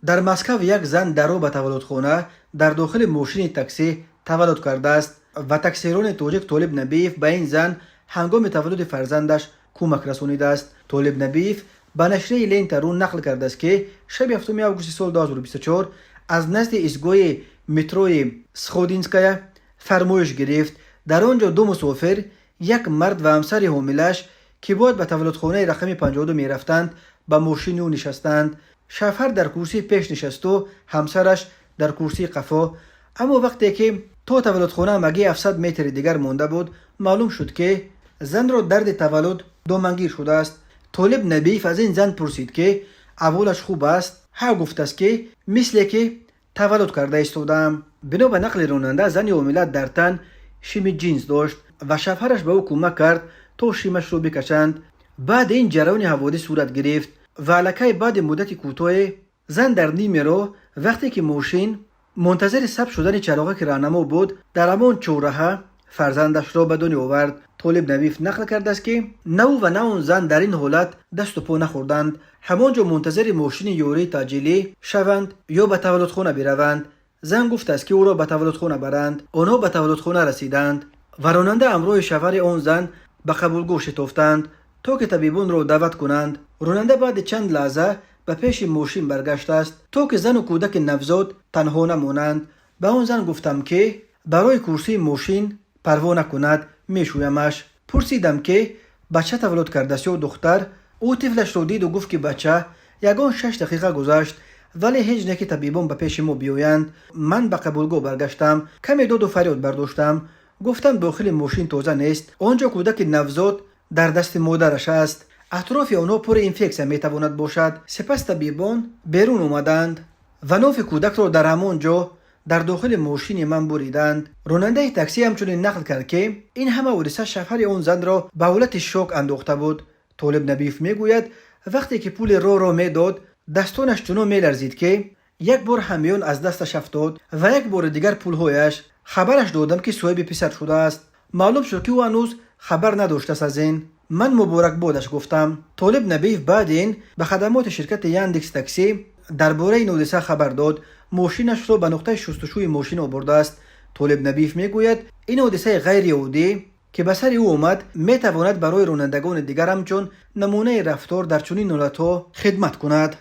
در مسکو یک زن درو به تولدخانه در داخل ماشین تاکسی تولد کرده است و تاکسیران تاجیک طالب نبیف به این زن هنگام تولد فرزندش کمک رسانیده است. طالب نبیف به نشریه لین ترون نقل کرده است که شب 7 آگوست سال 2024 از نزد ایستگاه متروی سخودینسکایا فرمایش گرفت. در آنجا دو مسافر، یک مرد و همسر حاملش که باید به تولدخانه رقم 52 می رفتند، به ماشین او نشستند. شوهر در کرسی پیش نشست و همسرش در کرسی قفا. اما وقتی که تا تولدخانه مگی 700 متر دیگر مانده بود، معلوم شد که زن را درد تولد دامنگیر شده است. طالب نبیف از این زن پرسید که اولش خوب است؟ ها گفت است که مثل که تولد کرده ایستادم. بنا به نقل راننده، زن حامله در تن شیم جینز داشت و شوهرش به او کمک کرد تا شیمش رو بکشند. بعد این جریان حوادث صورت گرفت و الکی بعد مدت کوتاه زن در نیمه راه وقتی که ماشین منتظر ثبت شدن چراغک راهنما بود، در همان چهارراه فرزندش را به دنیا آورد. طالب نبیف نقل کرده است که نه او و نه اون زن در این حالت دست و پا نخوردند، همانجا منتظر ماشین یوری تاجیلی شوند یا به تولدخانه بروند. زن گفت است که او را به تولدخانه برند. آنها به تولدخانه رسیدند و راننده همراه شوهر آن زن به قبولگاه شتافتند تا که طبیبان را دعوت کنند. راننده بعد چند لحظه به پیش ماشین برگشت است تا که زن و کودک نوزاد تنها نمانند. به آن زن گفتم که برای کرسی ماشین پروا نکند، میشویمش. پرسیدم که بچه تولد کرده است یا دختر؟ او طفلش را دید و گفت که بچه. یگان 6 دقیقه گذشت ولی هیچ نه که طبیبان به پیش ما بیایند. من به قبولگاه برگشتم، کمی داد و فریاد برداشتم. گفتم داخل ماشین تازه نیست، آنجا کودک نوزاد در دست مادرش است، اطراف آنها پر اینفکسیا میتواند باشد. سپس طبیبان بیرون آمدند و ناف کودک را در همان جا در داخل ماشین من بریدند. راننده تاکسی همچنین نقل کرد که این همه حادثه شوهر آن زن را به حالت شوک انداخته بود. طالب نبیف میگوید وقتی که پول را میداد دستانش چنان میلرزید که یک بار همیان از دستش افتاد و یک بار دیگر پولهایش. خبرش دادم که صاحب پسر شده است. معلوم شد که او هنوز خبر نداشته است از این. من مبارک بادش گفتم. طالب نبیف بعد این به خدمات شرکت یاندکس تاکسی درباره این حادثه خبر داد. ماشینش را به نقطه شستشوی ماشین آورده است. طالب نبیف میگوید این حادثه غیر عادی که به سر او آمد میتواند برای رانندگان دیگر همچون نمونه رفتار در چنین حالتها خدمت کند.